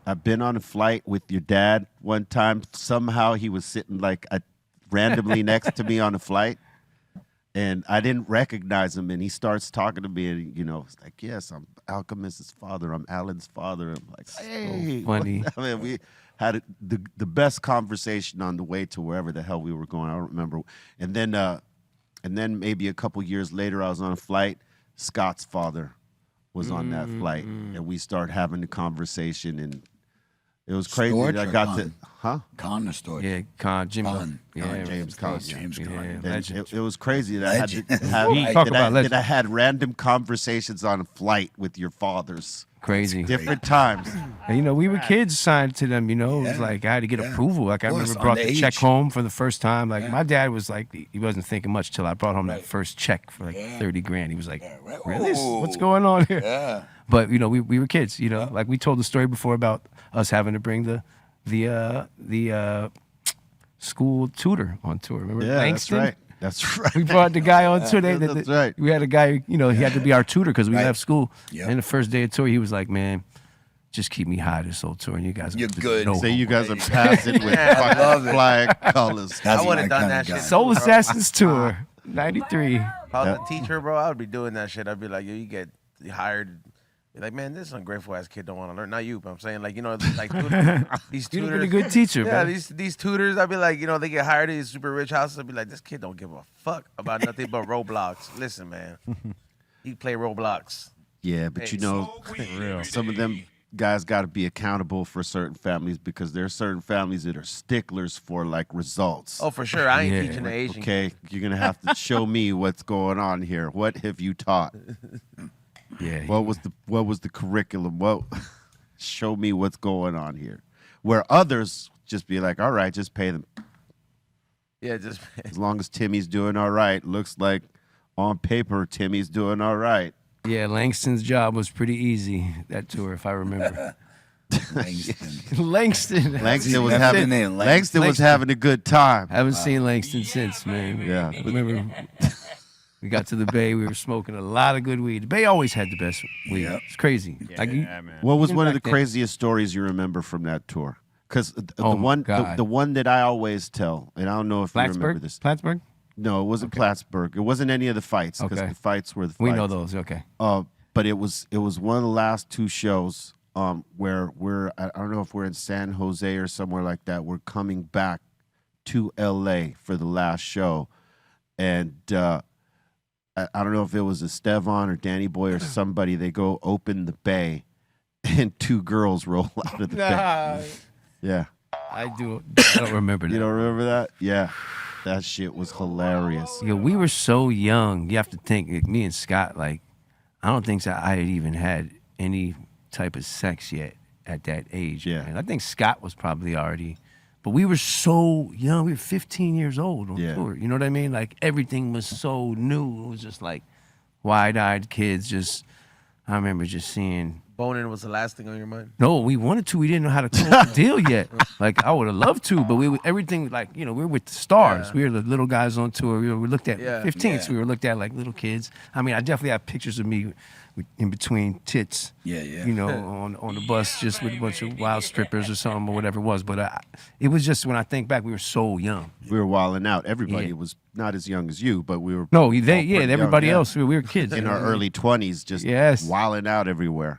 I've been on a flight with your dad one time. Somehow he was sitting like randomly next to me on a flight, and I didn't recognize him. And he starts talking to me, and it's like, "Yes, I'm Alchemist's father. I'm Alan's father." I'm like, "Hey, so funny." I mean, we had the best conversation on the way to wherever the hell we were going. I don't remember. And then maybe a couple years later, I was on a flight. Scott's father was on that flight, and we started having the conversation, and it was crazy. Storage I or got Con? to, huh? Con or Storage? Yeah, Jimmy. Con. Yeah, James Con. James Con. Yeah, And legend. it was crazy that I had Legend. to have, We talk about that legend. I had random conversations on a flight with your fathers. Crazy. Different times. And, we were kids signed to them, It was like I had to get approval. Like I remember brought the check home for the first time. Like my dad was like, he wasn't thinking much till I brought home that first check for like 30 grand. He was like, really? What's going on here? Yeah. But we were kids, like we told the story before about us having to bring the school tutor on tour. Remember Langston? That's right. We brought the guy on tour. That's right. We had a guy, he had to be our tutor because we left school. Yep. And the first day of tour, he was like, "Man, just keep me high this whole tour, and you guys You're are good. No Say you homework." guys are passing with fucking flag colors. That's I would have my done kinda that guy. shit. Soul Assassins tour, '93. If I was a teacher, bro, I would be doing that shit. I'd be like, yo, you get hired. Be like, man, this ungrateful ass kid don't want to learn. Not you, but I'm saying, like, like these You'd tutors. have been a good teacher, Yeah, man. these tutors, I'd be like, they get hired at these super rich houses. I'd be like, this kid don't give a fuck about nothing but Roblox. Listen, man, he play Roblox. Yeah, but some of them guys got to be accountable for certain families because there are certain families that are sticklers for like results. Oh, for sure. I ain't Yeah. teaching the Asian. Okay, you're gonna have to show me what's going on here. What have you taught? Yeah. What was the curriculum? Show me what's going on here. Where others just be like, all right, just pay them. Yeah, just As long as Timmy's doing all right, looks like on paper Timmy's doing all right. Yeah, Langston's job was pretty easy that tour, if I remember. Langston. Langston. Langston was That's having the name, Langston was having a good time. I haven't seen Langston since, man. Yeah. I remember we got to the Bay, we were smoking a lot of good weed. The Bay always had the best weed. Yep. It's crazy. man. What was one of the back then. craziest stories you remember from that tour? Because Oh, the one God. the one that I always tell, and I don't know if you remember Plattsburgh? this. Plattsburgh? No, it wasn't Plattsburgh. It wasn't any of the fights because Okay. the fights were the fights. We know those, okay. But it was one of the last two shows where I don't know if we're in San Jose or somewhere like that. We're coming back to LA for the last show, and I don't know if it was Estevan or Danny Boy or somebody. They go open the bay, and two girls roll out of the bay. Yeah, I don't remember that. you don't remember that? Yeah, that shit was hilarious. Yeah, we were so young. You have to think, like, me and Scott, like, I don't think that I had even had any type of sex yet at that age. Yeah. Man. I think Scott was probably already, but we were so young. We were 15 years old on tour. You know what I mean? Like, everything was so new. It was just like wide-eyed kids. I remember just seeing. boning was the last thing on your mind. No, we wanted to. We didn't know how to close the deal yet. Like, I would have loved to, but everything, like, we were with the stars. Yeah. We were the little guys on tour. We looked at 15, so Yeah. we were looked at like little kids. I mean, I definitely have pictures of me in between tits. Yeah, yeah. On the bus just with a bunch of wild strippers or something or whatever it was. But it was just, when I think back, we were so young. We were wilding out. Everybody Yeah. was not as young as you, but we were. No, all pretty young, everybody yeah. else, we were kids. in our early 20s, just Yes. wilding out everywhere.